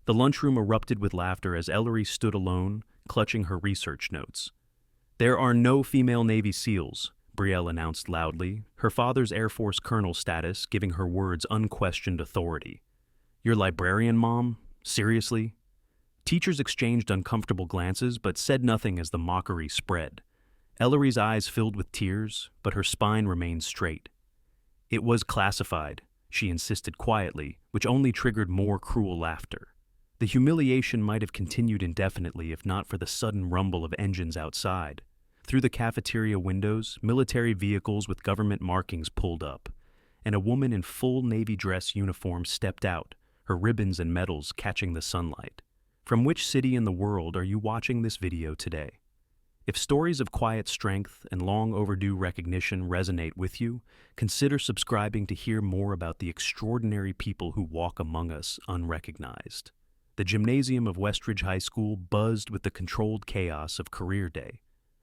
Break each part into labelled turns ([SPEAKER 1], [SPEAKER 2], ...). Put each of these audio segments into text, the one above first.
[SPEAKER 1] The lunchroom erupted with laughter as Ellery stood alone, clutching her research notes. "There are no female Navy SEALs," Brielle announced loudly, her father's Air Force colonel status giving her words unquestioned authority. "Your librarian, Mom? Seriously?" Teachers exchanged uncomfortable glances but said nothing as the mockery spread. Ellery's eyes filled with tears, but her spine remained straight. "It was classified," she insisted quietly, which only triggered more cruel laughter. The humiliation might have continued indefinitely if not for the sudden rumble of engines outside. Through the cafeteria windows, military vehicles with government markings pulled up, and a woman in full Navy dress uniform stepped out, her ribbons and medals catching the sunlight. From which city in the world are you watching this video today? If stories of quiet strength and long overdue recognition resonate with you, consider subscribing to hear more about the extraordinary people who walk among us unrecognized. The gymnasium of Westridge High School buzzed with the controlled chaos of Career Day,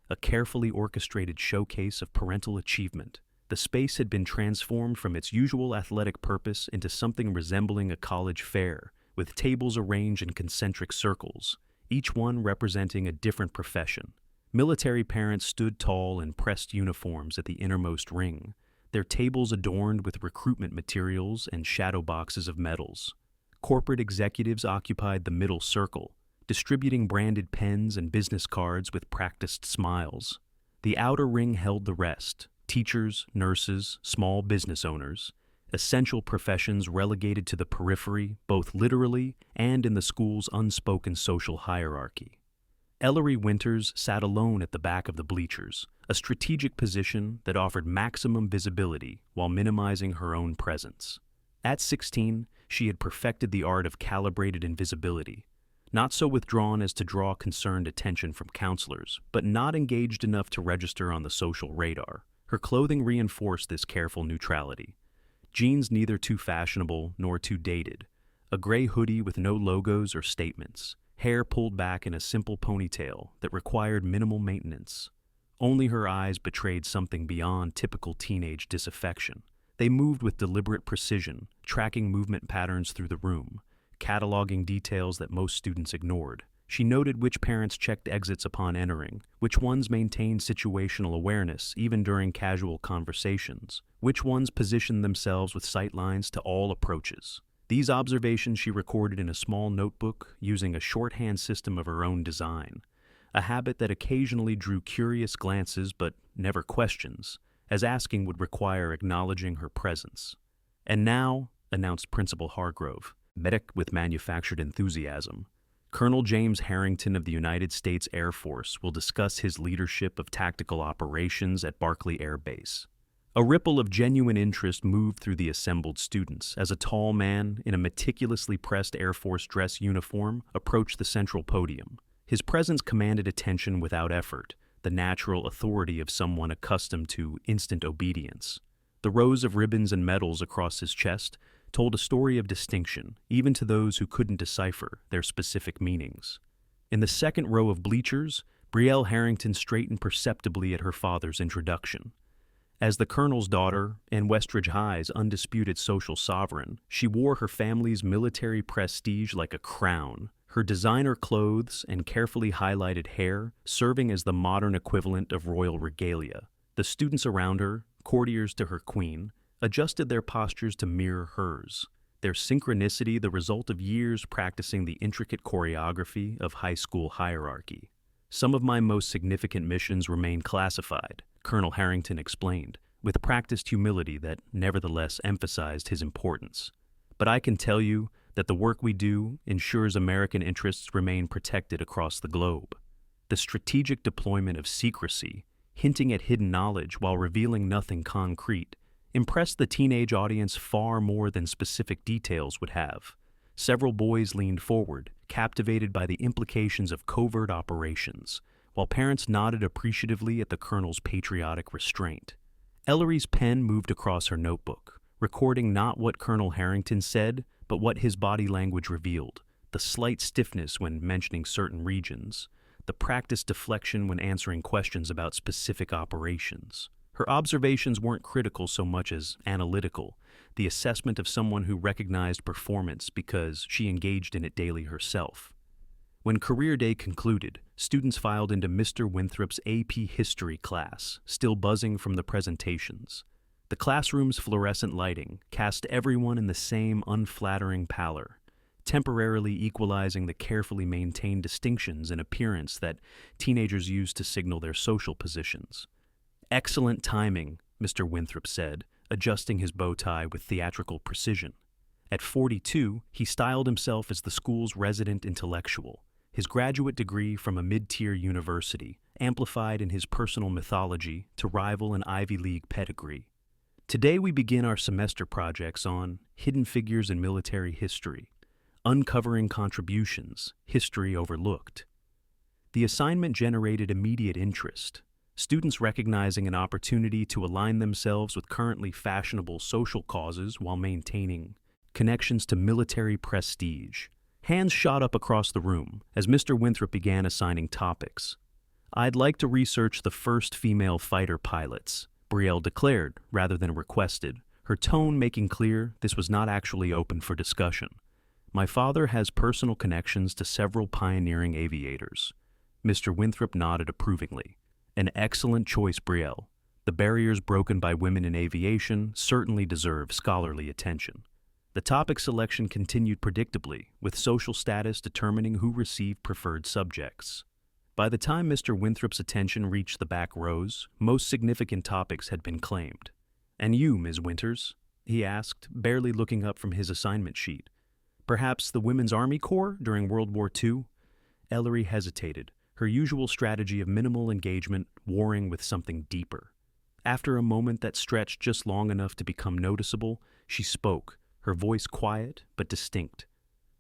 [SPEAKER 1] a carefully orchestrated showcase of parental achievement. The space had been transformed from its usual athletic purpose into something resembling a college fair, with tables arranged in concentric circles, each one representing a different profession. Military parents stood tall in pressed uniforms at the innermost ring, their tables adorned with recruitment materials and shadow boxes of medals. Corporate executives occupied the middle circle, distributing branded pens and business cards with practiced smiles. The outer ring held the rest: teachers, nurses, small business owners, essential professions relegated to the periphery, both literally and in the school's unspoken social hierarchy. Ellery Winters sat alone at the back of the bleachers, a strategic position that offered maximum visibility while minimizing her own presence. At 16, she had perfected the art of calibrated invisibility, not so withdrawn as to draw concerned attention from counselors, but not engaged enough to register on the social radar. Her clothing reinforced this careful neutrality. Jeans neither too fashionable nor too dated, a gray hoodie with no logos or statements, hair pulled back in a simple ponytail that required minimal maintenance. Only her eyes betrayed something beyond typical teenage disaffection. They moved with deliberate precision, tracking movement patterns through the room, cataloging details that most students ignored. She noted which parents checked exits upon entering, which ones maintained situational awareness even during casual conversations, which ones positioned themselves with sightlines to all approaches. These observations she recorded in a small notebook using a shorthand system of her own design, a habit that occasionally drew curious glances but never questions, as asking would require acknowledging her presence. "And now," announced Principal Hargrove, medic with manufactured enthusiasm, "Colonel James Harrington of the United States Air Force will discuss his leadership of tactical operations at Barkley Air Base." A ripple of genuine interest moved through the assembled students as a tall man in a meticulously pressed Air Force dress uniform approached the central podium. His presence commanded attention without effort, the natural authority of someone accustomed to instant obedience. The rows of ribbons and medals across his chest told a story of distinction, even to those who couldn't decipher their specific meanings. In the second row of bleachers, Brielle Harrington straightened perceptibly at her father's introduction. As the colonel's daughter and Westridge High's undisputed social sovereign, she wore her family's military prestige like a crown, her designer clothes and carefully highlighted hair serving as the modern equivalent of royal regalia. The students around her, courtiers to her queen, adjusted their postures to mirror hers, their synchronicity the result of years practicing the intricate choreography of high school hierarchy. "Some of my most significant missions remain classified," Colonel Harrington explained, with practiced humility that nevertheless emphasized his importance. "But I can tell you that the work we do ensures American interests remain protected across the globe. The strategic deployment of secrecy, hinting at hidden knowledge while revealing nothing concrete, impressed the teenage audience far more than specific details would have. Several boys leaned forward, captivated by the implications of covert operations, while parents nodded appreciatively at the colonel's patriotic restraint. Ellery's pen moved across her notebook, recording not what Colonel Harrington said, but what his body language revealed: the slight stiffness when mentioning certain regions, the practiced deflection when answering questions about specific operations. Her observations weren't critical so much as analytical. the assessment of someone who recognized performance because she engaged in it daily herself. When career day concluded, students filed into Mr. Winthrop's AP History class, still buzzing from the presentations. The classroom's fluorescent lighting cast everyone in the same unflattering pallor, temporarily equalizing the carefully maintained distinctions in appearance that teenagers use to signal their social positions. "Excellent timing," Mr. Winthrop said, adjusting his bow tie with theatrical precision. At 42, he styled himself as the school's resident intellectual, his graduate degree from a mid-tier university, amplified in his personal mythology to rival an Ivy League pedigree. "Today we begin our semester projects on hidden figures in military history, uncovering contributions, history overlooked." The assignment generated immediate interest, students recognizing an opportunity to align themselves with currently fashionable social causes while maintaining connections to military prestige. Hands shot up across the room as Mr. Winthrop began assigning topics. "I'd like to research the first female fighter pilots," Brielle declared rather than requested, her tone making clear this was not actually open for discussion. "My father has personal connections to several pioneering aviators." Mr. Winthrop nodded approvingly. "An excellent choice, Brielle. The barriers broken by women in aviation certainly deserve scholarly attention." The topic selection continued predictably, with social status determining who received preferred subjects. By the time Mr. Winthrop's attention reached the back rows, most significant topics had been claimed. "And you, Ms. Winters?" he asked, barely looking up from his assignment sheet. "Perhaps the Women's Army Corps during World War II?" Ellery hesitated, her usual strategy of minimal engagement warring with something deeper. After a moment that stretched just long enough to become noticeable, she spoke, her voice quiet but distinct.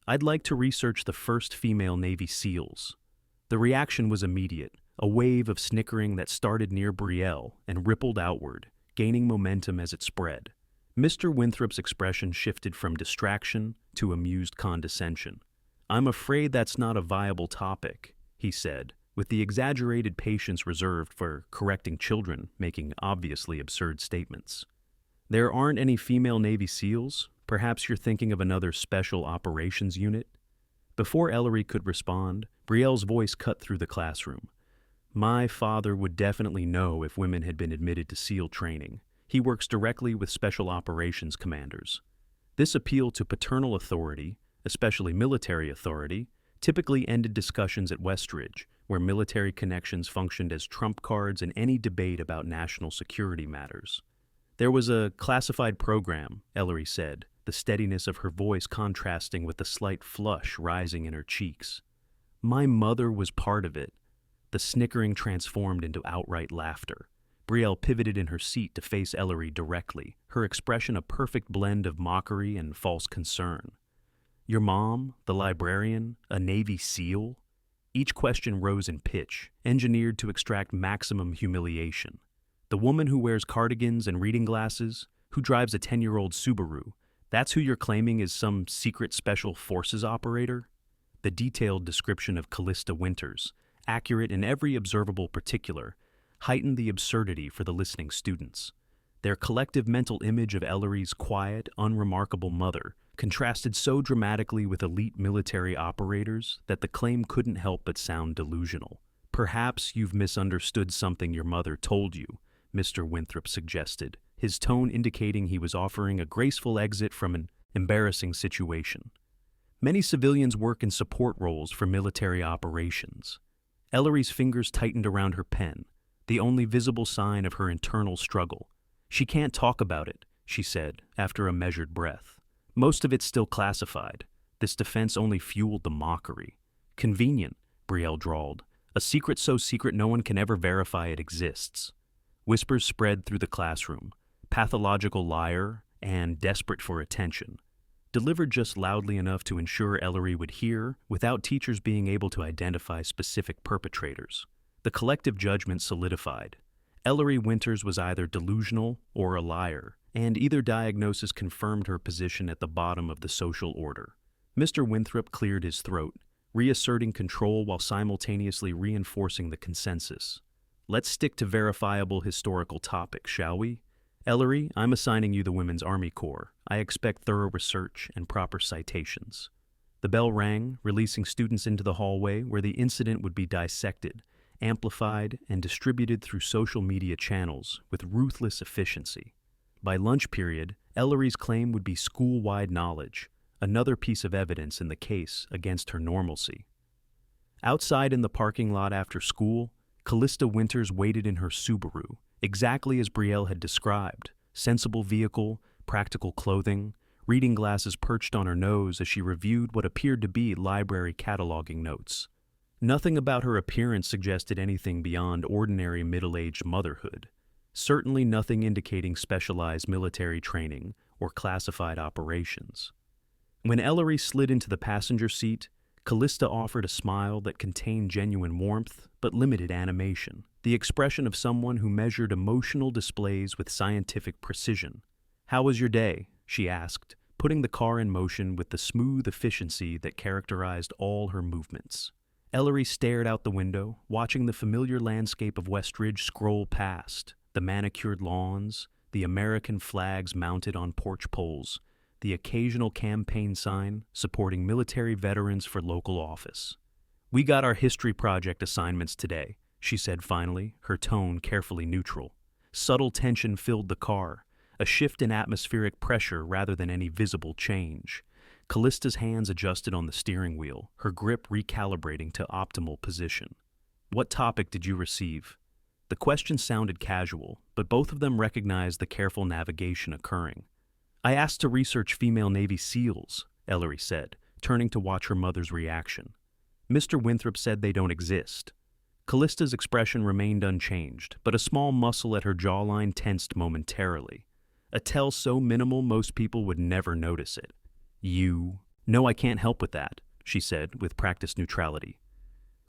[SPEAKER 1] "I'd like to research the first female Navy SEALs." The reaction was immediate, a wave of snickering that started near Brielle and rippled outward, gaining momentum as it spread. Mr. Winthrop's expression shifted from distraction to amused condescension. "I'm afraid that's not a viable topic," he said, with the exaggerated patience reserved for correcting children making obviously absurd statements. "There aren't any female Navy SEALs? Perhaps you're thinking of another special operations unit?" Before Ellery could respond, Brielle's voice cut through the classroom. "My father would definitely know if women had been admitted to SEAL training. He works directly with special operations commanders." This appeal to paternal authority, especially military authority, typically ended discussions at Westridge, where military connections functioned as trump cards in any debate about national security matters. "There was a classified program," Ellery said, the steadiness of her voice contrasting with the slight flush rising in her cheeks. "My mother was part of it." The snickering transformed into outright laughter. Brielle pivoted in her seat to face Ellery directly, her expression a perfect blend of mockery and false concern. "Your mom, the librarian, a Navy SEAL?" Each question rose in pitch, engineered to extract maximum humiliation. "The woman who wears cardigans and reading glasses, who drives a 10-year-old Subaru, that's who you're claiming is some secret special forces operator?" The detailed description of Callista Winters, accurate in every observable particular, heightened the absurdity for the listening students. Their collective mental image of Ellery's quiet, unremarkable mother contrasted so dramatically with elite military operators that the claim couldn't help but sound delusional. "Perhaps you've misunderstood something your mother told you," Mr. Winthrop suggested, his tone indicating he was offering a graceful exit from an embarrassing situation. "Many civilians work in support roles for military operations." Ellery's fingers tightened around her pen, the only visible sign of her internal struggle. "She can't talk about it," she said, after a measured breath. "Most of it's still classified." This defense only fueled the mockery. "Convenient," Brielle drawled. "A secret so secret no one can ever verify it exists." Whispers spread through the classroom, pathological liar and desperate for attention, delivered just loudly enough to ensure Ellery would hear without teachers being able to identify specific perpetrators. The collective judgment solidified. Ellery Winters was either delusional or a liar, and either diagnosis confirmed her position at the bottom of the social order. Mr. Winthrop cleared his throat, reasserting control while simultaneously reinforcing the consensus. "Let's stick to verifiable historical topics, shall we?" Ellery, I'm assigning you the Women's Army Corps. I expect thorough research and proper citations. The bell rang, releasing students into the hallway where the incident would be dissected, amplified, and distributed through social media channels with ruthless efficiency. By lunch period, Ellery's claim would be school-wide knowledge, another piece of evidence in the case against her normalcy. Outside in the parking lot after school, Callista Winters waited in her Subaru, exactly as Brielle had described: sensible vehicle, practical clothing, reading glasses perched on her nose as she reviewed what appeared to be library cataloging notes. Nothing about her appearance suggested anything beyond ordinary middle-aged motherhood, certainly nothing indicating specialized military training or classified operations. When Ellery slid into the passenger seat, Callista offered a smile that contained genuine warmth but limited animation, the expression of someone who measured emotional displays with scientific precision. "How was your day?" she asked, putting the car in motion with the smooth efficiency that characterized all her movements. Ellery stared out the window, watching the familiar landscape of Westridge scroll past: the manicured lawns, the American flags mounted on porch poles, the occasional campaign sign supporting military veterans for local office. "We got our history project assignments today," she said finally, her tone carefully neutral. Subtle tension filled the car, a shift in atmospheric pressure rather than any visible change. Callista's hands adjusted on the steering wheel, her grip recalibrating to optimal position. "What topic did you receive?" The question sounded casual, but both of them recognized the careful navigation occurring. "I asked to research female Navy SEALs," Ellery said, turning to watch her mother's reaction. "Mr. Winthrop said they don't exist." Callista's expression remained unchanged, but a small muscle at her jawline tensed momentarily. A tell so minimal most people would never notice it. "No, I can't help with that," she said with practiced neutrality.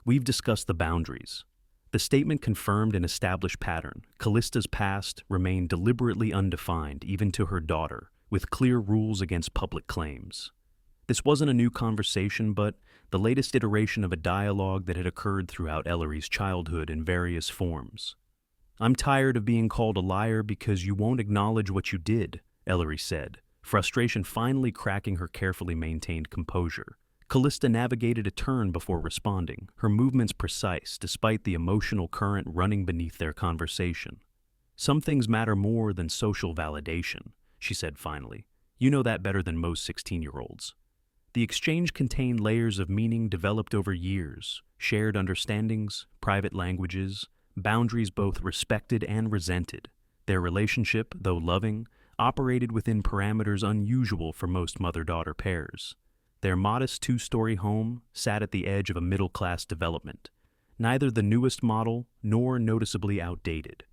[SPEAKER 1] "We've discussed the boundaries." The statement confirmed an established pattern. Callista's past remained deliberately undefined, even to her daughter, with clear rules against public claims. This wasn't a new conversation, but the latest iteration of a dialogue that had occurred throughout Ellery's childhood in various forms. "I'm tired of being called a liar because you won't acknowledge what you did," Ellery said, frustration finally cracking her carefully maintained composure. Callista navigated a turn before responding, her movements precise despite the emotional current running beneath their conversation. "Some things matter more than social validation," she said finally. "You know that better than most 16-year-olds. The exchange contained layers of meaning developed over years, shared understandings, private languages, boundaries both respected and resented. Their relationship, though loving, operated within parameters unusual for most mother-daughter pairs. Their modest two-story home sat at the edge of a middle-class development, neither the newest model nor noticeably outdated.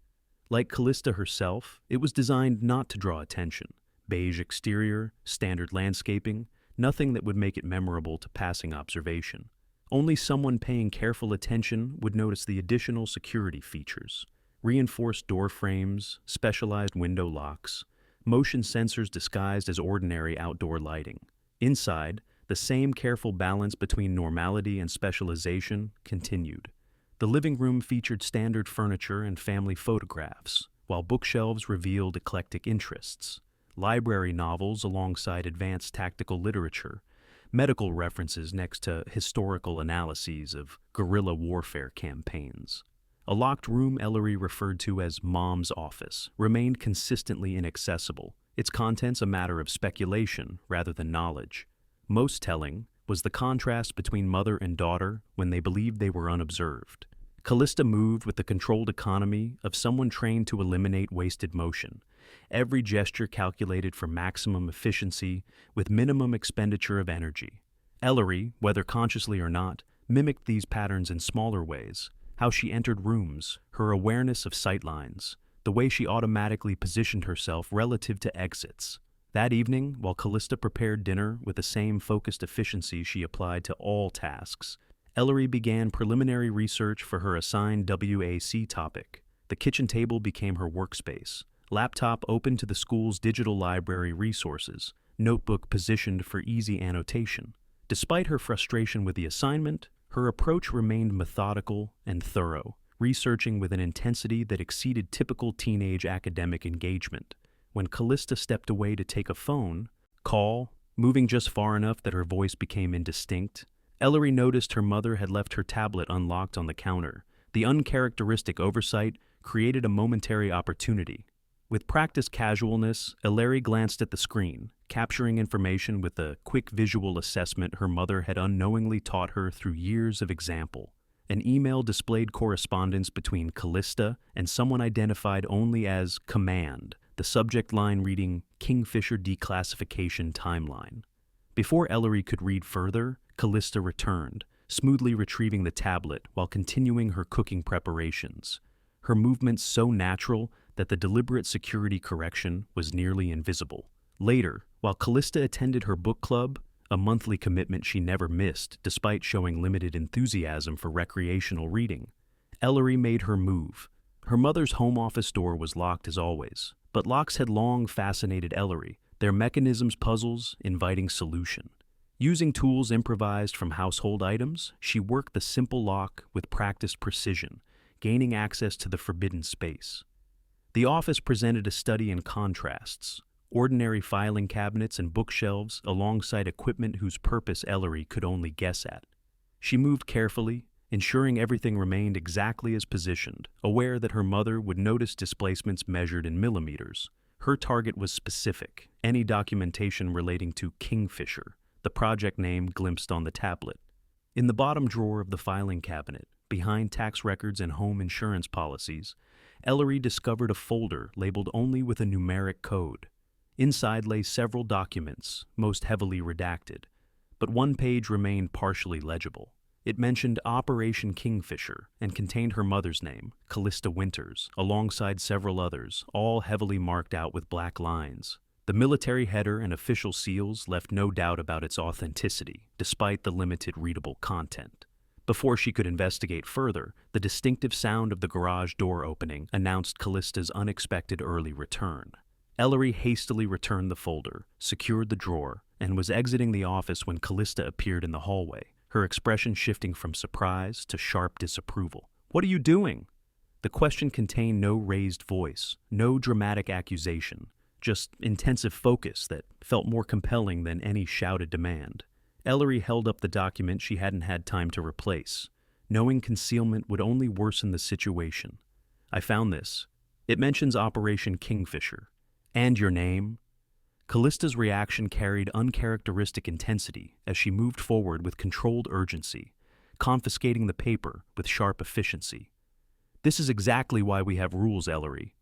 [SPEAKER 1] Like Callista herself, it was designed not to draw attention. Beige exterior, standard landscaping, nothing that would make it memorable to passing observation. Only someone paying careful attention would notice the additional security features: reinforced door frames, specialized window locks, motion sensors disguised as ordinary outdoor lighting. Inside, the same careful balance between normality and specialization continued. The living room featured standard furniture and family photographs, while bookshelves revealed eclectic interests: library novels alongside advanced tactical literature, medical references next to historical analyses of guerrilla warfare campaigns. A locked room Ellery referred to as Mom's office remained consistently inaccessible, its contents a matter of speculation rather than knowledge. Most telling was the contrast between mother and daughter when they believed they were unobserved. Callista moved with the controlled economy of someone trained to eliminate wasted motion, every gesture calculated for maximum efficiency with minimum expenditure of energy. Ellery, whether consciously or not, mimicked these patterns in smaller ways: how she entered rooms, her awareness of sightlines, the way she automatically positioned herself relative to exits. That evening, while Callista prepared dinner with the same focused efficiency she applied to all tasks, Ellery began preliminary research for her assigned WAC topic. The kitchen table became her workspace, laptop open to the school's digital library resources, notebook positioned for easy annotation. Despite her frustration with the assignment, her approach remained methodical and thorough, researching with an intensity that exceeded typical teenage academic engagement. When Callista stepped away to take a phone call, moving just far enough that her voice became indistinct, Ellery noticed her mother had left her tablet unlocked on the counter. The uncharacteristic oversight created a momentary opportunity. With practiced casualness, Ellery glanced at the screen, capturing information with a quick visual assessment her mother had unknowingly taught her through years of example. An email displayed correspondence between Callista and someone identified only as Command, the subject line reading Kingfisher Declassification Timeline. Before Ellery could read further, Callista returned, smoothly retrieving the tablet while continuing her cooking preparations. Her movements so natural that the deliberate security correction was nearly invisible. Later, while Callista attended her book club, a monthly commitment she never missed despite showing limited enthusiasm for recreational reading, Ellery made her move. Her mother's home office door was locked as always, but locks had long fascinated Ellery, their mechanisms puzzles inviting solution. Using tools improvised from household items, she worked the simple lock with practiced precision, gaining access to the forbidden space. The office presented a study in contrasts, ordinary filing cabinets and bookshelves alongside equipment whose purpose Ellery could only guess at. She moved carefully, ensuring everything remained exactly as positioned, aware that her mother would notice displacements measured in millimeters. Her target was specific, any documentation relating to Kingfisher, the project name glimpsed on the tablet. In the bottom drawer of the filing cabinet, behind tax records and home insurance policies, Ellery discovered a folder labeled only with a numeric code. Inside lay several documents, most heavily redacted, but one page remained partially legible. It mentioned Operation Kingfisher and contained her mother's name, Callista Winters, alongside several others, all heavily marked out with black lines. The military header and official seals left no doubt about its authenticity, despite the limited readable content. Before she could investigate further, the distinctive sound of the garage door opening announced Callista's unexpected early return. Ellery hastily returned the folder, secured the drawer, and was exiting the office when Callista appeared in the hallway, her expression shifting from surprise to sharp disapproval. "What are you doing?" The question contained no raised voice, no dramatic accusation, just intensive focus that felt more compelling than any shouted demand. Ellery held up the document she hadn't had time to replace, knowing concealment would only worsen the situation. "I found this. It mentions Operation Kingfisher. And your name?" Callista's reaction carried uncharacteristic intensity as she moved forward with controlled urgency, confiscating the paper with sharp efficiency. "This is exactly why we have rules, Ellery."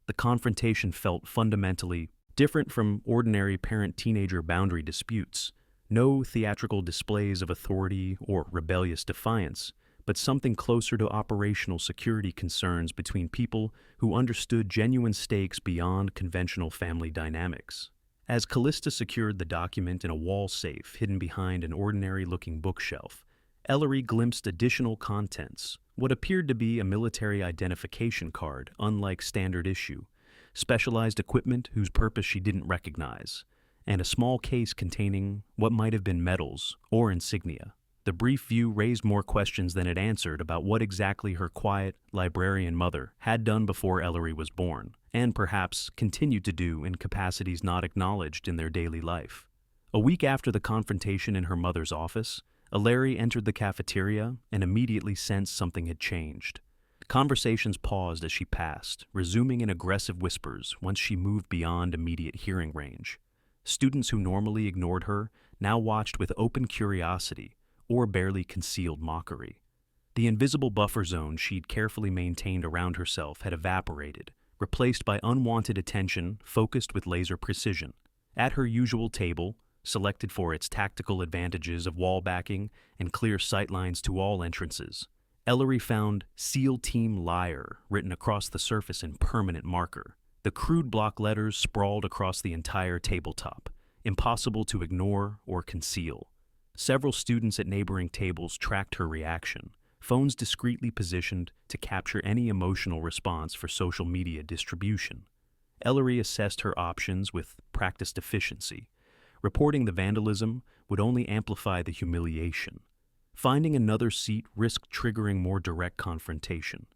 [SPEAKER 1] The confrontation felt fundamentally different from ordinary parent-teenager boundary disputes. No theatrical displays of authority or rebellious defiance, but something closer to operational security concerns between people who understood genuine stakes beyond conventional family dynamics. As Callista secured the document in a wall safe hidden behind an ordinary-looking bookshelf, Ellery glimpsed additional contents, what appeared to be a military identification card, unlike standard issue, specialized equipment whose purpose she didn't recognize, and a small case containing what might have been medals or insignia. The brief view raised more questions than it answered about what exactly her quiet, librarian mother had done before Ellery was born, and perhaps continued to do in capacities not acknowledged in their daily life. A week after the confrontation in her mother's office, Ellery entered the cafeteria and immediately sensed something had changed. Conversations paused as she passed, resuming in aggressive whispers once she moved beyond immediate hearing range. Students who normally ignored her now watched with open curiosity or barely concealed mockery. The invisible buffer zone she'd carefully maintained around herself had evaporated, replaced by unwanted attention focused with laser precision. At her usual table, selected for its tactical advantages of wall backing and clear sightlines to all entrances, Ellery found SEAL Team Liar written across the surface in permanent marker. The crude block letters sprawled across the entire tabletop, impossible to ignore or conceal. Several students at neighboring tables tracked her reaction, phones discreetly positioned to capture any emotional response for social media distribution. Ellery assessed her options with practiced efficiency. Reporting the vandalism would only amplify the humiliation. Finding another seat risked triggering more direct confrontation.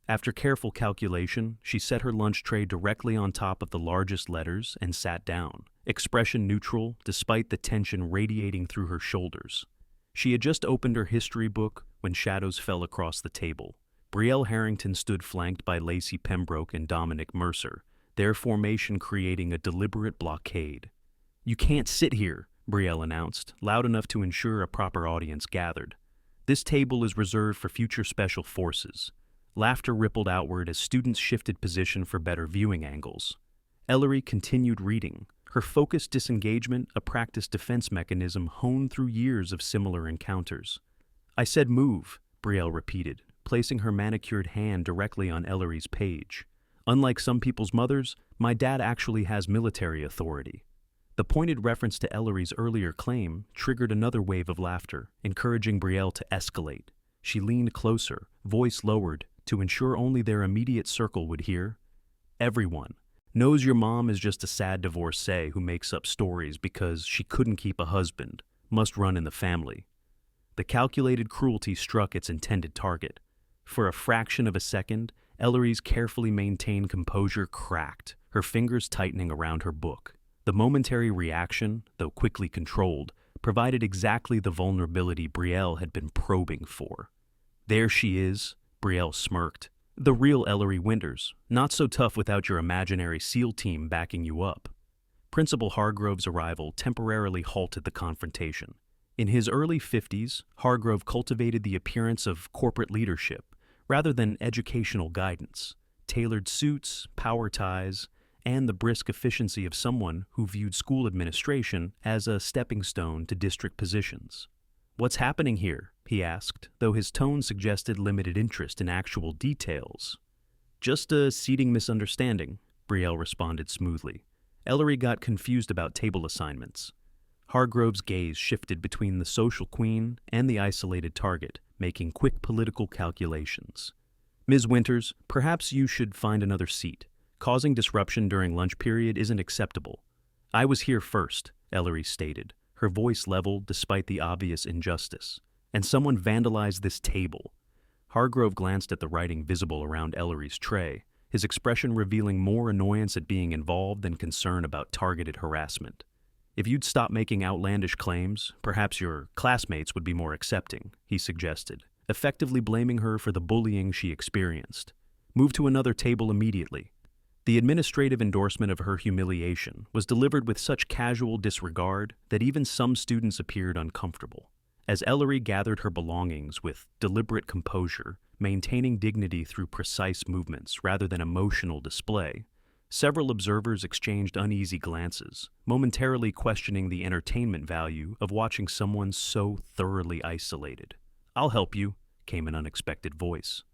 [SPEAKER 1] After careful calculation, she set her lunch tray directly on top of the largest letters and sat down, expression neutral despite the tension radiating through her shoulders. She had just opened her history book when shadows fell across the table. Brielle Harrington stood flanked by Lacey Pembroke and Dominic Mercer, their formation creating a deliberate blockade. "You can't sit here," Brielle announced, loud enough to ensure a proper audience gathered. "This table is reserved for future special forces." Laughter rippled outward as students shifted position for better viewing angles. Ellery continued reading, her focused disengagement a practiced defense mechanism honed through years of similar encounters. "I said move," Brielle repeated, placing her manicured hand directly on Ellery's page. "Unlike some people's mothers, my dad actually has military authority." The pointed reference to Ellery's earlier claim triggered another wave of laughter, encouraging Brielle to escalate. She leaned closer, voice lowered, to ensure only their immediate circle would hear. "Everyone knows your mom is just a sad divorcee who makes up stories because she couldn't keep a husband, must run in the family." The calculated cruelty struck its intended target. For a fraction of a second, Ellery's carefully maintained composure cracked, her fingers tightening around her book. The momentary reaction, though quickly controlled, provided exactly the vulnerability Brielle had been probing for. "There she is," Brielle smirked. "The real Ellery Winters, not so tough without your imaginary SEAL team backing you up." Principal Hargrove's arrival temporarily halted the confrontation. In his early 50s, Hargrove cultivated the appearance of corporate leadership rather than educational guidance, tailored suits, power ties, and the brisk efficiency of someone who viewed school administration as a stepping stone to district positions. "What's happening here?" he asked, though his tone suggested limited interest in actual details. "Just a seating misunderstanding," Brielle responded smoothly. Ellery got confused about table assignments. Hargrove's gaze shifted between the social queen and the isolated target, making quick political calculations. "Ms. Winters, perhaps you should find another seat. Causing disruption during lunch period isn't acceptable." "I was here first," Ellery stated, her voice leveled despite the obvious injustice. "And someone vandalized this table." Hargrove glanced at the writing visible around Ellery's tray, his expression revealing more annoyance at being involved than concern about targeted harassment. "If you'd stop making outlandish claims, perhaps your classmates would be more accepting," he suggested, effectively blaming her for the bullying she experienced. "Move to another table immediately." The administrative endorsement of her humiliation was delivered with such casual disregard that even some students appeared uncomfortable. As Ellery gathered her belongings with deliberate composure, maintaining dignity through precise movements rather than emotional display, several observers exchanged uneasy glances, momentarily questioning the entertainment value of watching someone so thoroughly isolated. "I'll help you," came an unexpected voice.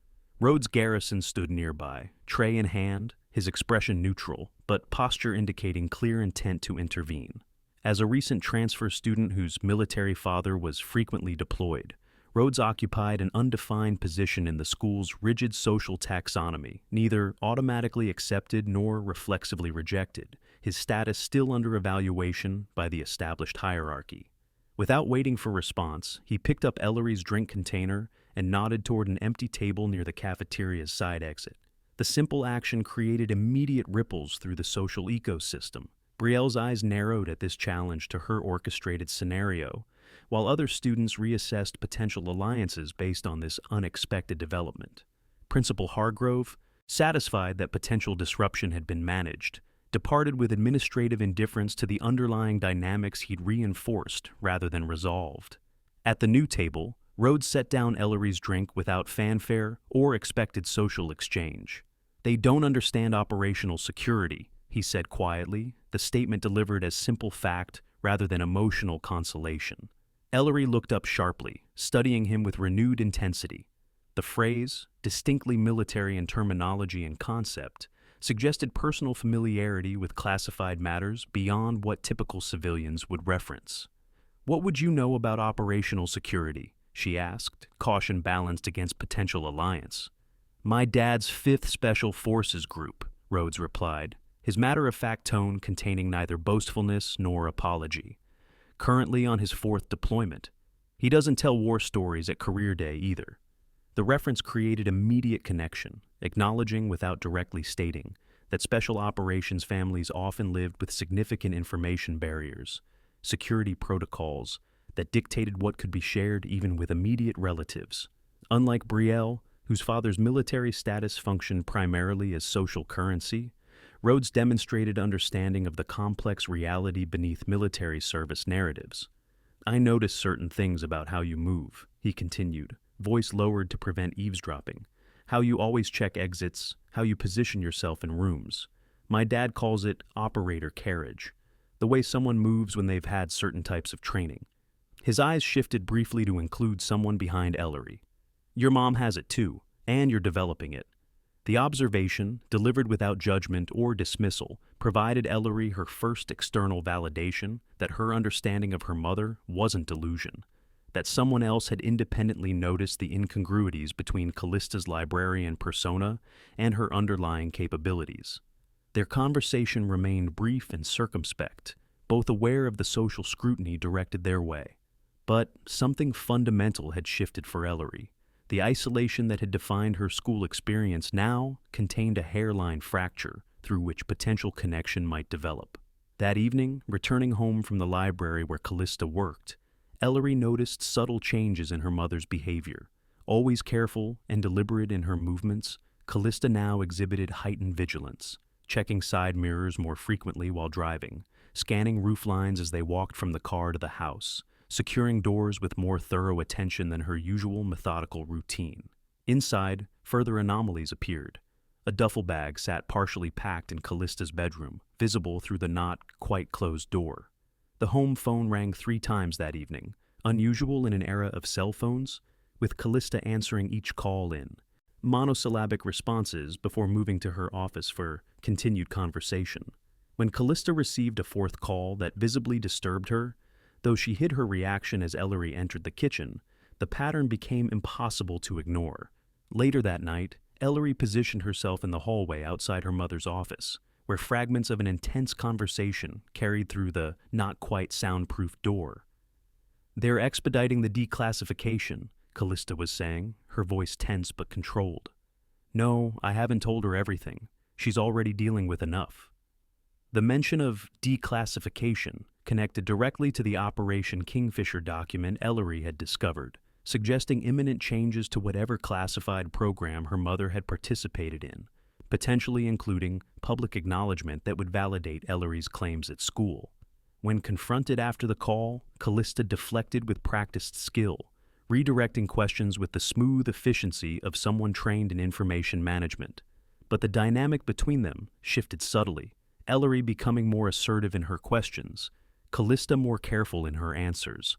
[SPEAKER 1] Rhodes Garrison stood nearby, tray in hand, his expression neutral, but posture indicating clear intent to intervene. As a recent transfer student whose military father was frequently deployed, Rhodes occupied an undefined position in the school's rigid social taxonomy, neither automatically accepted nor reflexively rejected, his status still under evaluation by the established hierarchy. Without waiting for response, he picked up Ellery's drink container and nodded toward an empty table near the cafeteria's side exit. The simple action created immediate ripples through the social ecosystem. Brielle's eyes narrowed at this challenge to her orchestrated scenario, while other students reassessed potential alliances based on this unexpected development. Principal Hargrove, satisfied that potential disruption had been managed, departed with administrative indifference to the underlying dynamics he'd reinforced rather than resolved. At the new table, Rhodes set down Ellery's drink without fanfare or expected social exchange. "They don't understand operational security," he said quietly, the statement delivered as simple fact rather than emotional consolation. Ellery looked up sharply, studying him with renewed intensity. The phrase, distinctly military in terminology and concept, suggested personal familiarity with classified matters beyond what typical civilians would reference. "What would you know about operational security?" she asked, caution balanced against potential alliance. "My dad's 5th Special Forces Group," Rhodes replied, his matter-of-fact tone containing neither boastfulness nor apology. "Currently on his 4th deployment." He doesn't tell war stories at career day either. The reference created immediate connection, acknowledging without directly stating that special operations families often lived with significant information barriers, security protocols that dictated what could be shared even with immediate relatives. Unlike Brielle, whose father's military status functioned primarily as social currency, Rhodes demonstrated understanding of the complex reality beneath military service narratives. "I notice certain things about how you move," he continued, voice lowered to prevent eavesdropping. "How you always check exits, how you position yourself in rooms. My dad calls it operator carriage, the way someone moves when they've had certain types of training." His eyes shifted briefly to include someone behind Ellery. "Your mom has it too, and you're developing it." The observation, delivered without judgment or dismissal, provided Ellery her first external validation that her understanding of her mother wasn't delusion, that someone else had independently noticed the incongruities between Callista's librarian persona and her underlying capabilities. Their conversation remained brief and circumspect, both aware of the social scrutiny directed their way. But something fundamental had shifted for Ellery. The isolation that had defined her school experience now contained a hairline fracture through which potential connection might develop. That evening, returning home from the library where Callista worked, Ellery noticed subtle changes in her mother's behavior. Always careful and deliberate in her movements, Callista now exhibited heightened vigilance, checking side mirrors more frequently while driving, scanning roof lines as they walked from the car to the house, securing doors with more thorough attention than her usual methodical routine. Inside, further anomalies appeared. A duffel bag sat partially packed in Callista's bedroom, visible through the not quite closed door. The home phone rang 3 times that evening, unusual in an era of cell phones, with Callista answering each call in monosyllabic responses before moving to her office for continued conversation. When Callista received a 4th call that visibly disturbed her, though she hid her reaction as Ellery entered the kitchen, the pattern became impossible to ignore. Later that night, Ellery positioned herself in the hallway outside her mother's office, where fragments of an intense conversation carried through the not-quite soundproof door. "They're expediting the declassification," Callista was saying, her voice tense but controlled. "No, I haven't told her everything. She's already dealing with enough." The mention of declassification connected directly to the Operation Kingfisher document Ellery had discovered, suggesting imminent changes to whatever classified program her mother had participated in, potentially including public acknowledgement that would validate Ellery's claims at school. When confronted after the call, Callista deflected with practiced skill, redirecting questions with the smooth efficiency of someone trained in information management. But the dynamic between them shifted subtly, Ellery becoming more assertive in her questions, Callista more careful in her answers.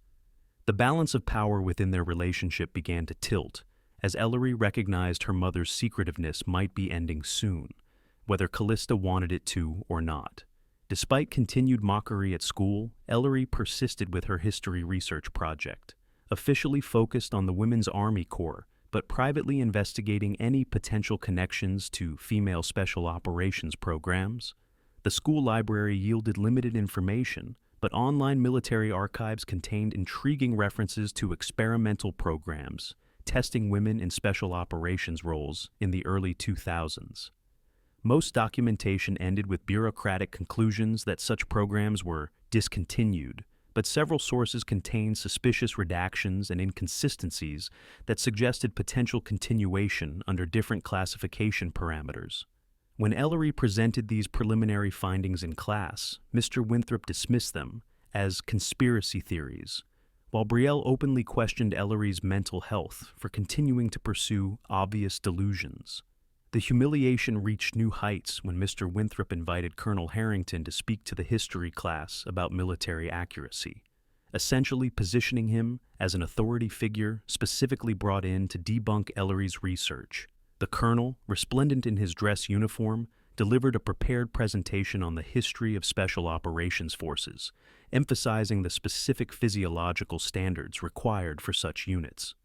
[SPEAKER 1] The balance of power within their relationship began to tilt, as Ellery recognized her mother's secretiveness might be ending soon, whether Callista wanted it to or not. Despite continued mockery at school, Ellery persisted with her history research project, officially focused on the Women's Army Corps, but privately investigating any potential connections to female special operations programs. The school library yielded limited information, but online military archives contained intriguing references to experimental programs, testing women in special operations roles in the early 2000s. Most documentation ended with bureaucratic conclusions that such programs were discontinued, but several sources contained suspicious redactions and inconsistencies that suggested potential continuation under different classification parameters. When Ellery presented these preliminary findings in class, Mr. Winthrop dismissed them as conspiracy theories, while Brielle openly questioned Ellery's mental health for continuing to pursue obvious delusions. The humiliation reached new heights when Mr. Winthrop invited Colonel Harrington to speak to the history class about military accuracy, essentially positioning him as an authority figure specifically brought in to debunk Ellery's research. The colonel, resplendent in his dress uniform, delivered a prepared presentation on the history of Special Operations Forces, emphasizing the specific physiological standards required for such units.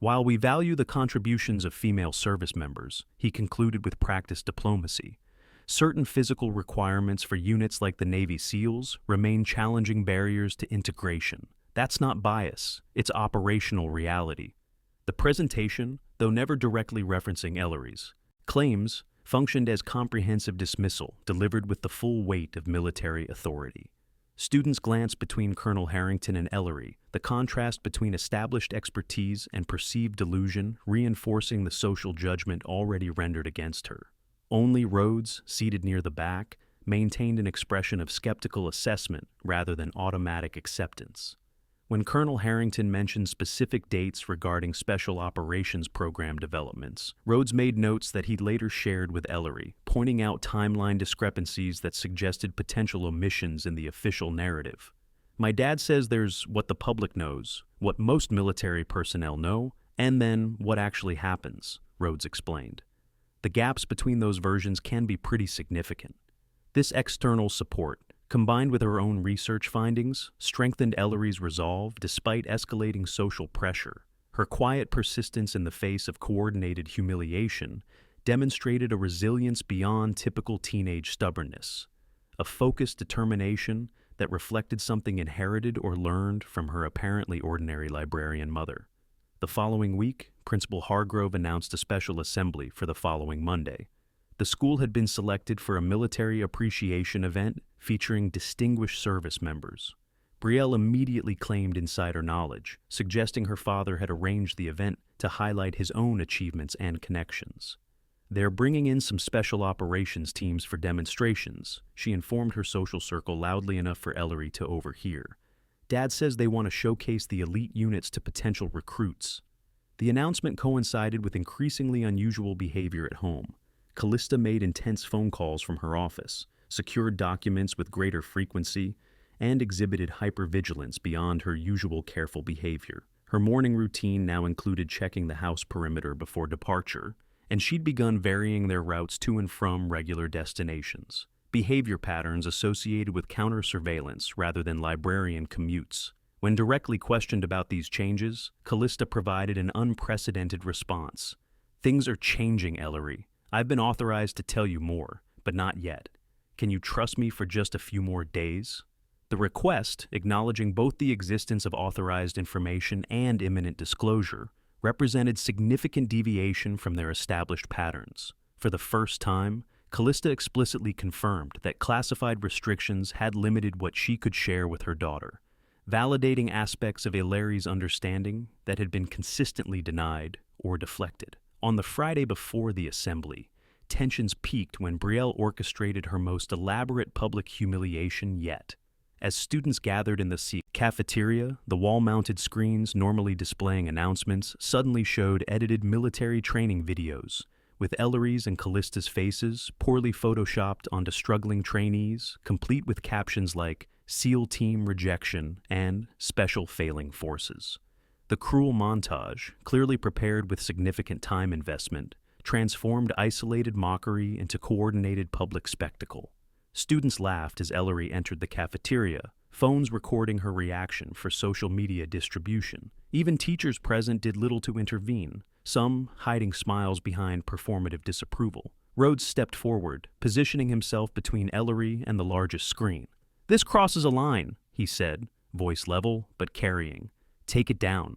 [SPEAKER 1] While we value the contributions of female service members, he concluded with practiced diplomacy, certain physical requirements for units like the Navy SEALs remain challenging barriers to integration, That's not bias, it's operational reality. The presentation, though never directly referencing Ellery's claims, functioned as comprehensive dismissal delivered with the full weight of military authority. Students glanced between Colonel Harrington and Ellery, the contrast between established expertise and perceived delusion reinforcing the social judgment already rendered against her. Only Rhodes, seated near the back, maintained an expression of skeptical assessment rather than automatic acceptance. When Colonel Harrington mentioned specific dates regarding Special Operations Program developments, Rhodes made notes that he'd later shared with Ellery, pointing out timeline discrepancies that suggested potential omissions in the official narrative. My dad says there's what the public knows, what most military personnel know, and then what actually happens, Rhodes explained. The gaps between those versions can be pretty significant. This external support, combined with her own research findings, strengthened Ellery's resolve despite escalating social pressure. Her quiet persistence in the face of coordinated humiliation demonstrated a resilience beyond typical teenage stubbornness, a focused determination that reflected something inherited or learned from her apparently ordinary librarian mother. The following week, Principal Hargrove announced a special assembly for the following Monday. The school had been selected for a military appreciation event featuring distinguished service members. Brielle immediately claimed insider knowledge, suggesting her father had arranged the event to highlight his own achievements and connections. They're bringing in some special operations teams for demonstrations, she informed her social circle loudly enough for Ellery to overhear. Dad says they want to showcase the elite units to potential recruits. The announcement coincided with increasingly unusual behavior at home. Callista made intense phone calls from her office, secured documents with greater frequency, and exhibited hypervigilance beyond her usual careful behavior. Her morning routine now included checking the house perimeter before departure, and she'd begun varying their routes to and from regular destinations, behavior patterns associated with counter-surveillance rather than librarian commutes. When directly questioned about these changes, Callista provided an unprecedented response. "Things are changing, Ellery. I've been authorized to tell you more, but not yet. Can you trust me for just a few more days?" The request, acknowledging both the existence of authorized information and imminent disclosure, represented significant deviation from their established patterns. For the first time, Callista explicitly confirmed that classified restrictions had limited what she could share with her daughter, validating aspects of Ellery's understanding that had been consistently denied or deflected. On the Friday before the assembly, tensions peaked when Brielle orchestrated her most elaborate public humiliation yet. As students gathered in the cafeteria, the wall-mounted screens normally displaying announcements suddenly showed edited military training videos, with Ellery's and Callista's faces poorly photoshopped onto struggling trainees, complete with captions like SEAL Team Rejection and Special Failing Forces. The cruel montage, clearly prepared with significant time investment, transformed isolated mockery into coordinated public spectacle. Students laughed as Ellery entered the cafeteria, phones recording her reaction for social media distribution. Even teachers present did little to intervene, some hiding smiles behind performative disapproval. Rhodes stepped forward, positioning himself between Ellery and the largest screen. "This crosses a line," he said, voice level but carrying. "Take it down."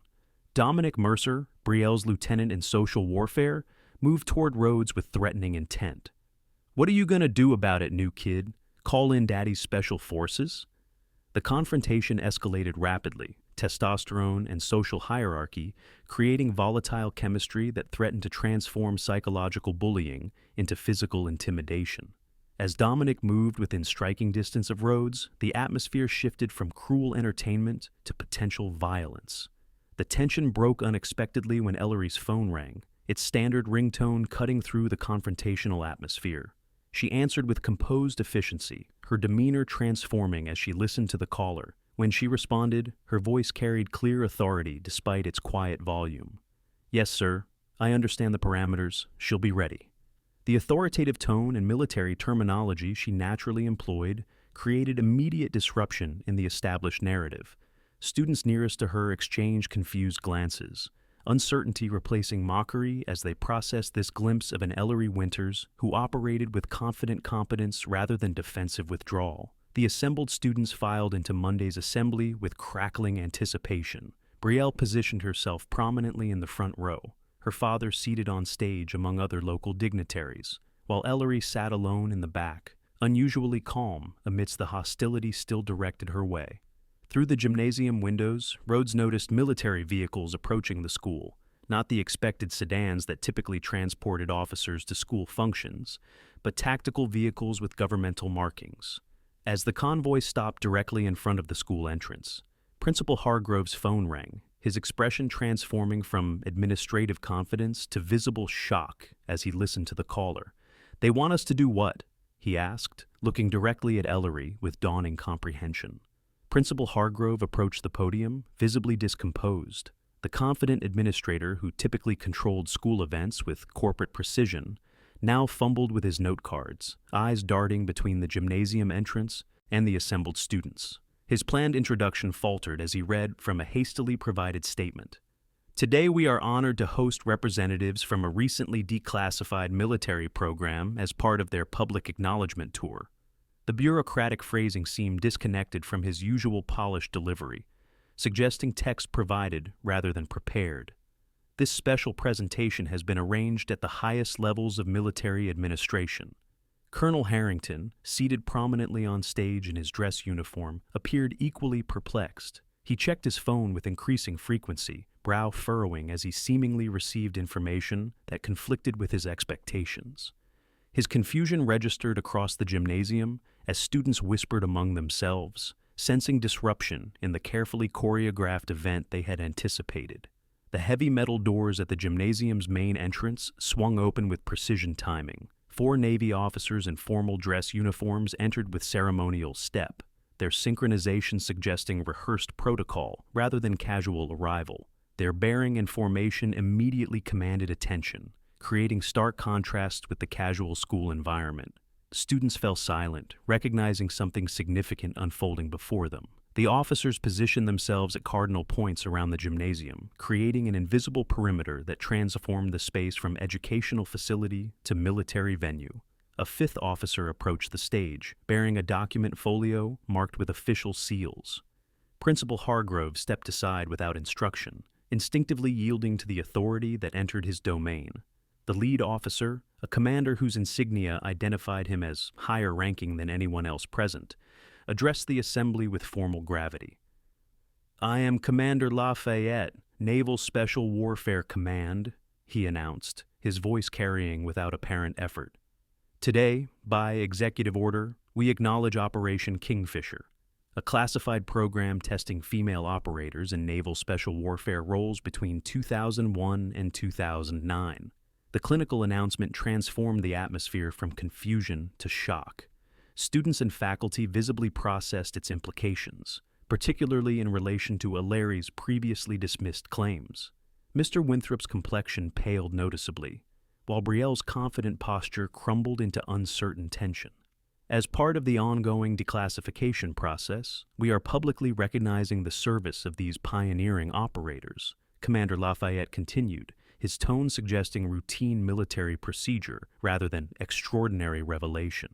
[SPEAKER 1] Dominic Mercer, Brielle's lieutenant in social warfare, moved toward Rhodes with threatening intent. "What are you gonna do about it, new kid? Call in Daddy's special forces?" The confrontation escalated rapidly, testosterone and social hierarchy creating volatile chemistry that threatened to transform psychological bullying into physical intimidation. As Dominic moved within striking distance of Rhodes, the atmosphere shifted from cruel entertainment to potential violence. The tension broke unexpectedly when Ellery's phone rang, its standard ringtone cutting through the confrontational atmosphere. She answered with composed efficiency, her demeanor transforming as she listened to the caller. When she responded, her voice carried clear authority despite its quiet volume. "Yes, sir. I understand the parameters. She'll be ready." The authoritative tone and military terminology she naturally employed created immediate disruption in the established narrative. Students nearest to her exchanged confused glances, uncertainty replacing mockery as they processed this glimpse of an Ellery Winters who operated with confident competence rather than defensive withdrawal. The assembled students filed into Monday's assembly with crackling anticipation. Brielle positioned herself prominently in the front row, her father seated on stage among other local dignitaries, while Ellery sat alone in the back, unusually calm amidst the hostility still directed her way. Through the gymnasium windows, Rhodes noticed military vehicles approaching the school, not the expected sedans that typically transported officers to school functions, but tactical vehicles with governmental markings. As the convoy stopped directly in front of the school entrance, Principal Hargrove's phone rang, his expression transforming from administrative confidence to visible shock as he listened to the caller. "They want us to do what?" he asked, looking directly at Ellery with dawning comprehension. Principal Hargrove approached the podium, visibly discomposed. The confident administrator who typically controlled school events with corporate precision now fumbled with his note cards, eyes darting between the gymnasium entrance and the assembled students. His planned introduction faltered as he read from a hastily provided statement. "Today we are honored to host representatives from a recently declassified military program as part of their public acknowledgement tour." The bureaucratic phrasing seemed disconnected from his usual polished delivery, suggesting text provided rather than prepared. This special presentation has been arranged at the highest levels of military administration. Colonel Harrington, seated prominently on stage in his dress uniform, appeared equally perplexed. He checked his phone with increasing frequency, brow furrowing as he seemingly received information that conflicted with his expectations. His confusion registered across the gymnasium as students whispered among themselves, sensing disruption in the carefully choreographed event they had anticipated. The heavy metal doors at the gymnasium's main entrance swung open with precision timing. 4 Navy officers in formal dress uniforms entered with ceremonial step, their synchronization suggesting rehearsed protocol rather than casual arrival. Their bearing and formation immediately commanded attention, creating stark contrast with the casual school environment. Students fell silent, recognizing something significant unfolding before them. The officers positioned themselves at cardinal points around the gymnasium, creating an invisible perimeter that transformed the space from educational facility to military venue. A 5th officer approached the stage, bearing a document folio marked with official seals. Principal Hargrove stepped aside without instruction, instinctively yielding to the authority that entered his domain. The lead officer, a commander whose insignia identified him as higher ranking than anyone else present, addressed the assembly with formal gravity. "I am Commander Lafayette, Naval Special Warfare Command," he announced, his voice carrying without apparent effort. "Today, by executive order, we acknowledge Operation Kingfisher, a classified program testing female operators in naval special warfare roles between 2001 and 2009. The clinical announcement transformed the atmosphere from confusion to shock. Students and faculty visibly processed its implications, particularly in relation to O'Leary's previously dismissed claims. Mr. Winthrop's complexion paled noticeably, while Brielle's confident posture crumbled into uncertain tension. "As part of the ongoing declassification process, we are publicly recognizing the service of these pioneering operators," Commander Lafayette continued, his tone suggesting routine military procedure rather than extraordinary revelation.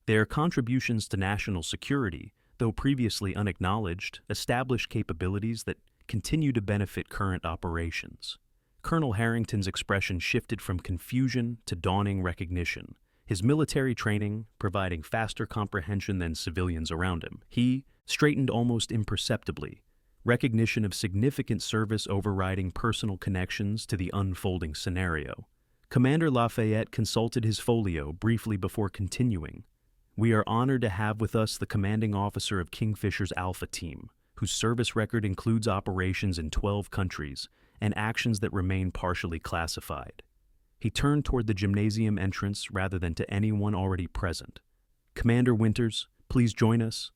[SPEAKER 1] "Their contributions to national security, though previously unacknowledged, establish capabilities that continue to benefit current operations." Colonel Harrington's expression shifted from confusion to dawning recognition, his military training providing faster comprehension than civilians around him. He straightened almost imperceptibly, recognition of significant service overriding personal connections to the unfolding scenario. Commander Lafayette consulted his folio briefly before continuing. "We are honored to have with us the commanding officer of Kingfisher's Alpha Team, whose service record includes operations in 12 countries and actions that remain partially classified." He turned toward the gymnasium entrance rather than to anyone already present. "Commander Winters, please join us."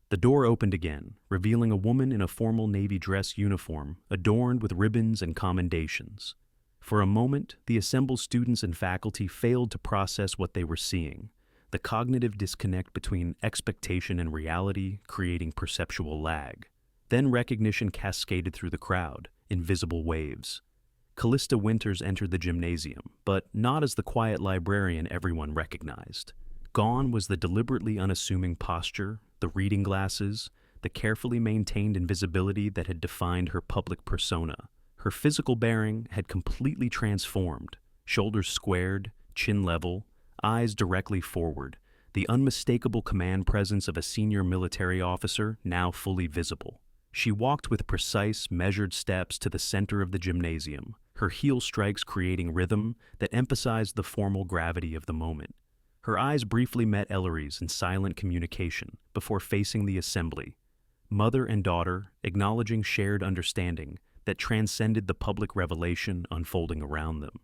[SPEAKER 1] The door opened again, revealing a woman in a formal Navy dress uniform adorned with ribbons and commendations. For a moment, the assembled students and faculty failed to process what they were seeing, the cognitive disconnect between expectation and reality creating perceptual lag. Then recognition cascaded through the crowd, in visible waves. Callista Winters entered the gymnasium, but not as the quiet librarian everyone recognized. Gone was the deliberately unassuming posture, the reading glasses, the carefully maintained invisibility that had defined her public persona. Her physical bearing had completely transformed, shoulders squared, chin level, eyes directly forward, the unmistakable command presence of a senior military officer now fully visible. She walked with precise, measured steps to the center of the gymnasium, her heel strikes creating rhythm that emphasized the formal gravity of the moment. Her eyes briefly met Ellery's in silent communication before facing the assembly, mother and daughter acknowledging shared understanding that transcended the public revelation unfolding around them.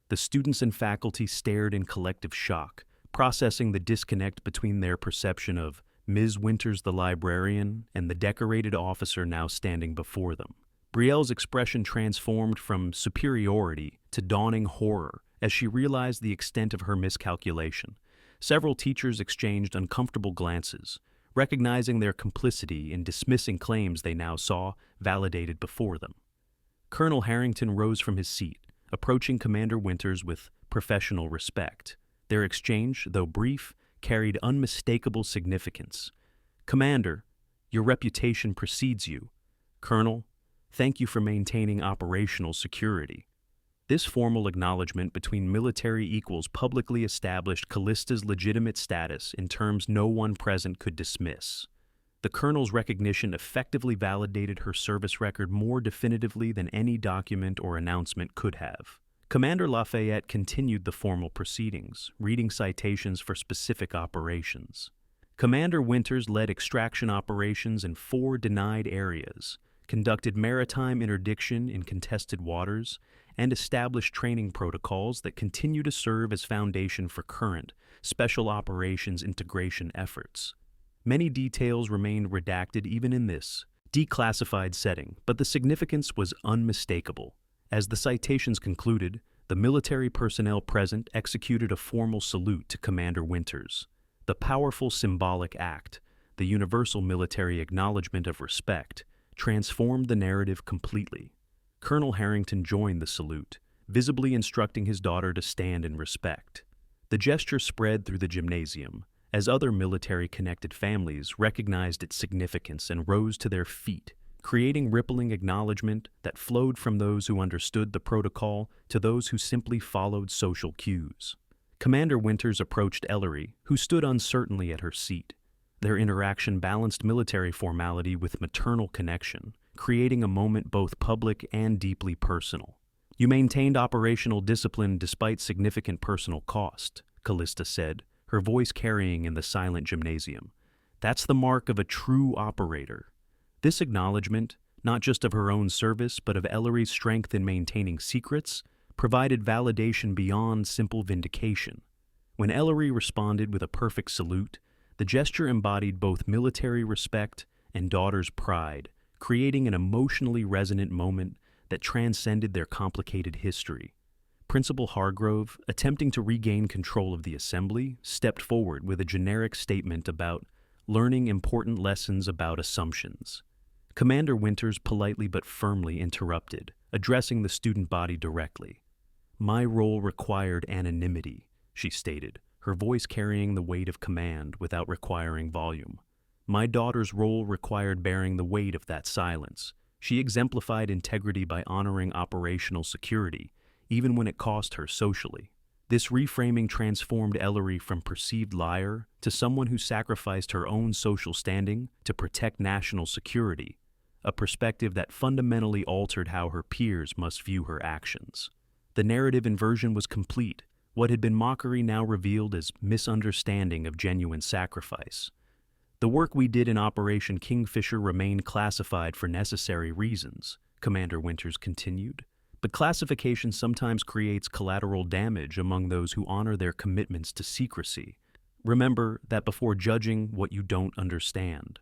[SPEAKER 1] The students and faculty stared in collective shock, processing the disconnect between their perception of Ms. Winters the librarian and the decorated officer now standing before them. Brielle's expression transformed from superiority to dawning horror as she realized the extent of her miscalculation. Several teachers exchanged uncomfortable glances, recognizing their complicity in dismissing claims they now saw validated before them. Colonel Harrington rose from his seat, approaching Commander Winters with professional respect. Their exchange, though brief, carried unmistakable significance. "Commander, your reputation precedes you. Colonel, thank you for maintaining operational security." This formal acknowledgement between military equals publicly established Callista's legitimate status in terms no one present could dismiss. The colonel's recognition effectively validated her service record more definitively than any document or announcement could have. Commander Lafayette continued the formal proceedings, reading citations for specific operations. Commander Winters led extraction operations in 4 denied areas, conducted maritime interdiction in contested waters, and established training protocols that continue to serve as foundation for current special operations integration efforts. Many details remained redacted even in this declassified setting, but the significance was unmistakable. As the citations concluded, the military personnel present executed a formal salute to Commander Winters. The powerful symbolic act, the universal military acknowledgement of respect, transformed the narrative completely. Colonel Harrington joined the salute, visibly instructing his daughter to stand in respect. The gesture spread through the gymnasium, as other military-connected families recognized its significance and rose to their feet, creating rippling acknowledgement that flowed from those who understood the protocol to those who simply followed social cues. Commander Winters approached Ellery, who stood uncertainly at her seat. Their interaction balanced military formality with maternal connection, creating a moment both public and deeply personal. "You maintained operational discipline despite significant personal cost," Callista said, her voice carrying in the silent gymnasium. "That's the mark of a true operator." This acknowledgement, not just of her own service but of Ellery's strength in maintaining secrets, provided validation beyond simple vindication. When Ellery responded with a perfect salute, the gesture embodied both military respect and daughter's pride, creating an emotionally resonant moment that transcended their complicated history. Principal Hargrove, attempting to regain control of the assembly, stepped forward with a generic statement about learning important lessons about assumptions. Commander Winters politely but firmly interrupted, addressing the student body directly. "My role required anonymity," she stated, her voice carrying the weight of command without requiring volume. "My daughter's role required bearing the weight of that silence. She exemplified integrity by honoring operational security, even when it cost her socially." This reframing transformed Ellery from perceived liar to someone who sacrificed her own social standing to protect national security, a perspective that fundamentally altered how her peers must view her actions. The narrative inversion was complete. What had been mockery now revealed as misunderstanding of genuine sacrifice. "The work we did in Operation Kingfisher remained classified for necessary reasons," Commander Winters continued. "But classification sometimes creates collateral damage among those who honor their commitments to secrecy. Remember that before judging what you don't understand."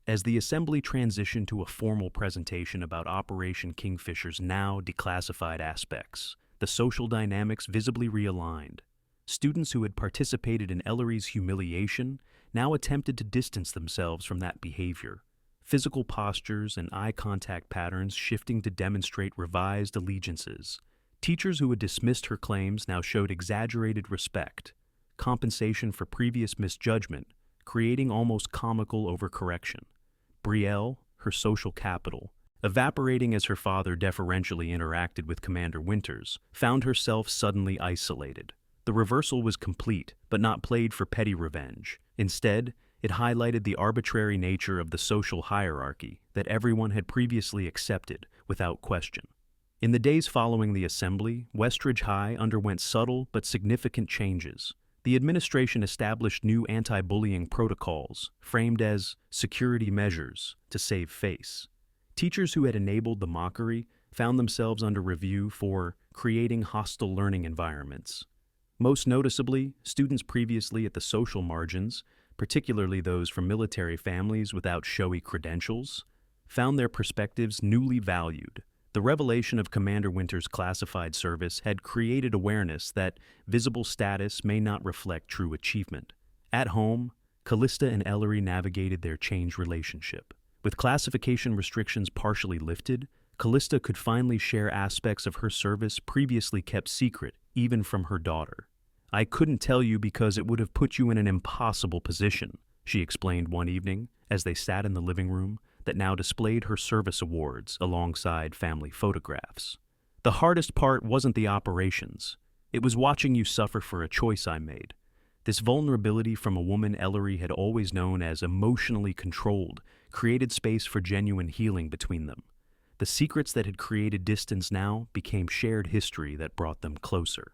[SPEAKER 1] As the assembly transitioned to a formal presentation about Operation Kingfisher's now declassified aspects, the social dynamics visibly realigned. Students who had participated in Ellery's humiliation now attempted to distance themselves from that behavior, physical postures and eye contact patterns shifting to demonstrate revised allegiances. Teachers who had dismissed her claims now showed exaggerated respect, compensation for previous misjudgment, creating almost comical overcorrection. Brielle, her social capital, evaporating as her father deferentially interacted with Commander Winters, found herself suddenly isolated. The reversal was complete, but not played for petty revenge. Instead, it highlighted the arbitrary nature of the social hierarchy that everyone had previously accepted without question. In the days following the assembly, Westridge High underwent subtle but significant changes. The administration established new anti-bullying protocols, framed as security measures to save face. Teachers who had enabled the mockery found themselves under review for creating hostile learning environments. Most noticeably, students previously at the social margins, particularly those from military families without showy credentials, found their perspectives newly valued. The revelation of Commander Winter's classified service had created awareness that visible status may not reflect true achievement. At home, Callista and Ellery navigated their changed relationship. With classification restrictions partially lifted, Callista could finally share aspects of her service previously kept secret, even from her daughter. "I couldn't tell you because it would have put you in an impossible position," she explained one evening as they sat in the living room that now displayed her service awards alongside family photographs. "The hardest part wasn't the operations. It was watching you suffer for a choice I made." This vulnerability from a woman Ellery had always known as emotionally controlled created space for genuine healing between them. The secrets that had created distance now became shared history that brought them closer.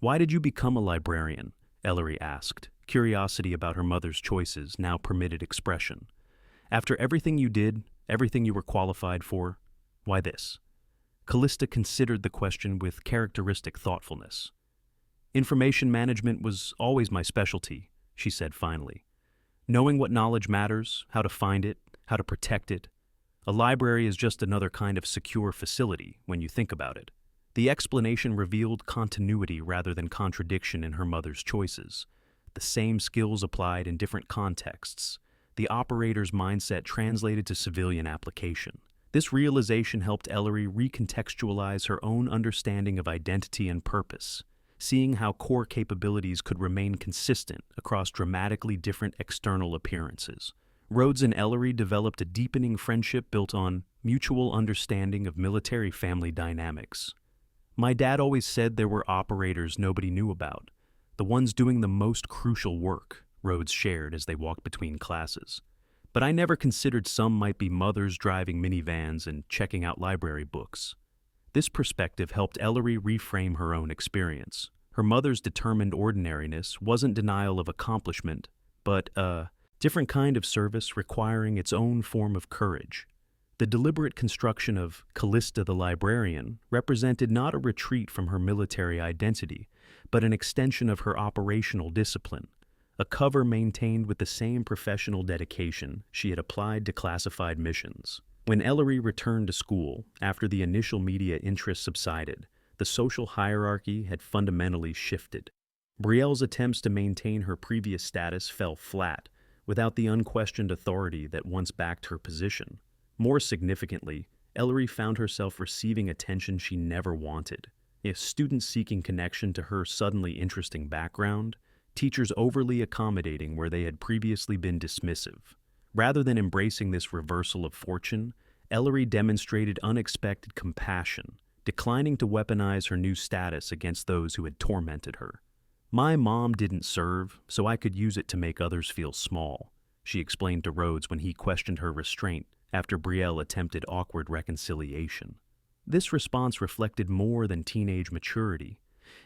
[SPEAKER 1] "Why did you become a librarian?" Ellery asked. Curiosity about her mother's choices now permitted expression. "After everything you did, everything you were qualified for, why this?" Callista considered the question with characteristic thoughtfulness. "Information management was always my specialty," she said finally. "Knowing what knowledge matters, how to find it, how to protect it. A library is just another kind of secure facility when you think about it." The explanation revealed continuity rather than contradiction in her mother's choices. The same skills applied in different contexts. The operator's mindset translated to civilian application. This realization helped Ellery recontextualize her own understanding of identity and purpose, seeing how core capabilities could remain consistent across dramatically different external appearances. Rhodes and Ellery developed a deepening friendship built on mutual understanding of military family dynamics. "My dad always said there were operators nobody knew about, the ones doing the most crucial work," Rhodes shared as they walked between classes. "But I never considered some might be mothers driving minivans and checking out library books." This perspective helped Ellery reframe her own experience. Her mother's determined ordinariness wasn't denial of accomplishment, but a different kind of service requiring its own form of courage. The deliberate construction of Callista the librarian represented not a retreat from her military identity, but an extension of her operational discipline, a cover maintained with the same professional dedication she had applied to classified missions. When Ellery returned to school, after the initial media interest subsided, the social hierarchy had fundamentally shifted. Brielle's attempts to maintain her previous status fell flat, without the unquestioned authority that once backed her position. More significantly, Ellery found herself receiving attention she never wanted. A student seeking connection to her suddenly interesting background, teachers overly accommodating where they had previously been dismissive. Rather than embracing this reversal of fortune, Ellery demonstrated unexpected compassion, declining to weaponize her new status against those who had tormented her. "My mom didn't serve, so I could use it to make others feel small," she explained to Rhodes when he questioned her restraint after Brielle attempted awkward reconciliation. This response reflected more than teenage maturity.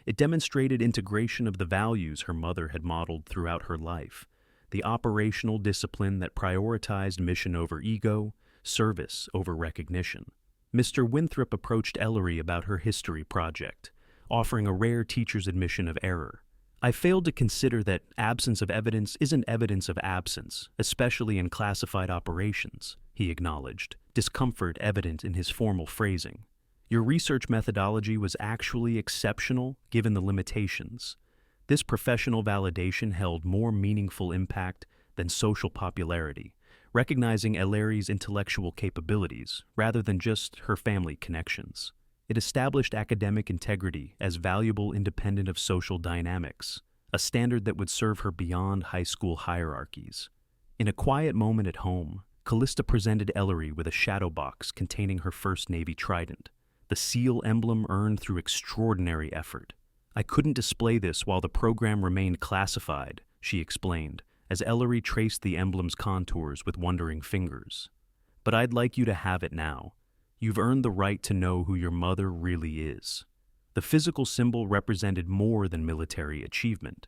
[SPEAKER 1] It demonstrated integration of the values her mother had modeled throughout her life, the operational discipline that prioritized mission over ego, service over recognition. Mr. Winthrop approached Ellery about her history project, offering a rare teacher's admission of error. "I failed to consider that absence of evidence isn't evidence of absence, especially in classified operations," he acknowledged, discomfort evident in his formal phrasing. "Your research methodology was actually exceptional given the limitations." This professional validation held more meaningful impact than social popularity, recognizing Ellery's intellectual capabilities rather than just her family connections. It established academic integrity as valuable independent of social dynamics, a standard that would serve her beyond high school hierarchies. In a quiet moment at home, Callista presented Ellery with a shadow box containing her first Navy trident, the seal emblem earned through extraordinary effort. "I couldn't display this while the program remained classified," she explained, as Ellery traced the emblem's contours with wondering fingers. "But I'd like you to have it now. You've earned the right to know who your mother really is." The physical symbol represented more than military achievement.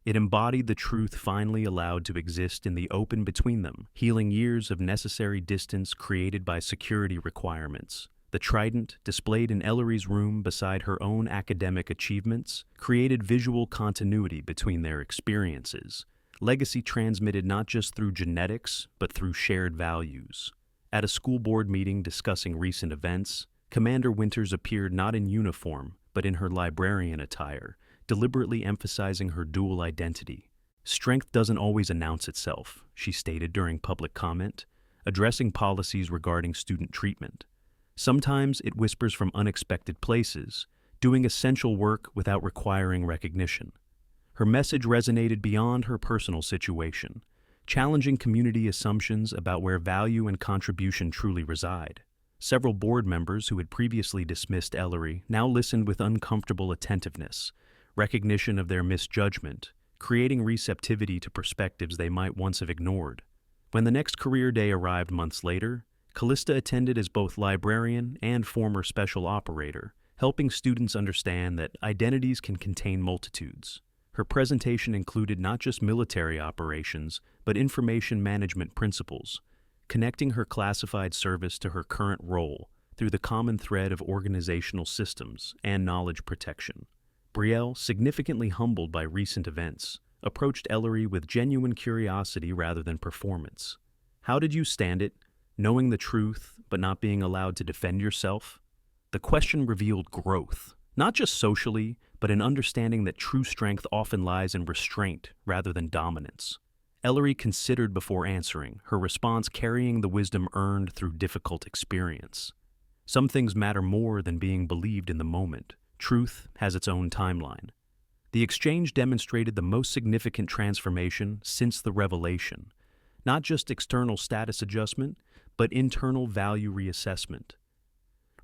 [SPEAKER 1] It embodied the truth finally allowed to exist in the open between them, healing years of necessary distance created by security requirements. The trident, displayed in Ellery's room beside her own academic achievements, created visual continuity between their experiences. Legacy transmitted not just through genetics, but through shared values. At a school board meeting discussing recent events, Commander Winters appeared not in uniform, but in her librarian attire, deliberately emphasizing her dual identity. "Strength doesn't always announce itself," she stated during public comment, addressing policies regarding student treatment. "Sometimes it whispers from unexpected places, doing essential work without requiring recognition." Her message resonated beyond her personal situation, challenging community assumptions about where value and contribution truly reside. Several board members who had previously dismissed Ellery now listened with uncomfortable attentiveness, recognition of their misjudgment, creating receptivity to perspectives they might once have ignored. When the next career day arrived months later, Callista attended as both librarian and former special operator, helping students understand that identities can contain multitudes. Her presentation included not just military operations, but information management principles, connecting her classified service to her current role through the common thread of organizational systems and knowledge protection. Brielle, significantly humbled by recent events, approached Ellery with genuine curiosity rather than performance. "How did you stand it, knowing the truth but not being allowed to defend yourself?" The question revealed growth, not just socially, but in understanding that true strength often lies in restraint rather than dominance. Ellery considered before answering, her response carrying the wisdom earned through difficult experience. "Some things matter more than being believed in the moment. Truth has its own timeline." The exchange demonstrated the most significant transformation since the revelation, not just external status adjustment, but internal value reassessment.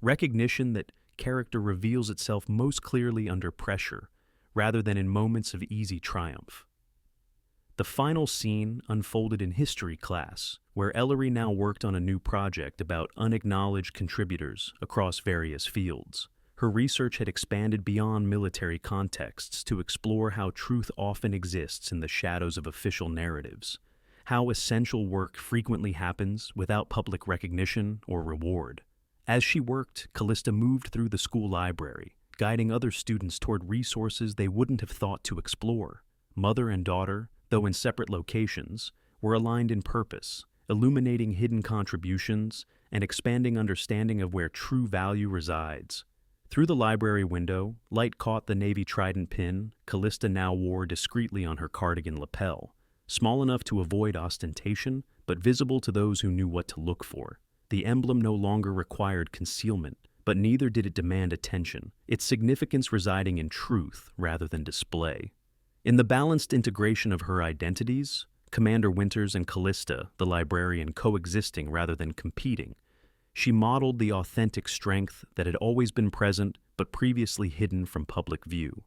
[SPEAKER 1] Recognition that character reveals itself most clearly under pressure, rather than in moments of easy triumph. The final scene unfolded in history class, where Ellery now worked on a new project about unacknowledged contributors across various fields. Her research had expanded beyond military contexts to explore how truth often exists in the shadows of official narratives, how essential work frequently happens without public recognition or reward. As she worked, Callista moved through the school library, guiding other students toward resources they wouldn't have thought to explore. Mother and daughter, though in separate locations, were aligned in purpose, illuminating hidden contributions and expanding understanding of where true value resides. Through the library window, light caught the Navy trident pin Callista now wore discreetly on her cardigan lapel, small enough to avoid ostentation, but visible to those who knew what to look for. The emblem no longer required concealment, but neither did it demand attention, its significance residing in truth rather than display. In the balanced integration of her identities, Commander Winters and Callista, the librarian, coexisting rather than competing, she modeled the authentic strength that had always been present but previously hidden from public view.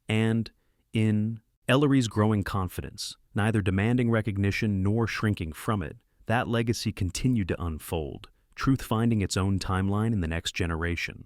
[SPEAKER 1] And, in Ellery's growing confidence, neither demanding recognition nor shrinking from it, that legacy continued to unfold, truth finding its own timeline in the next generation.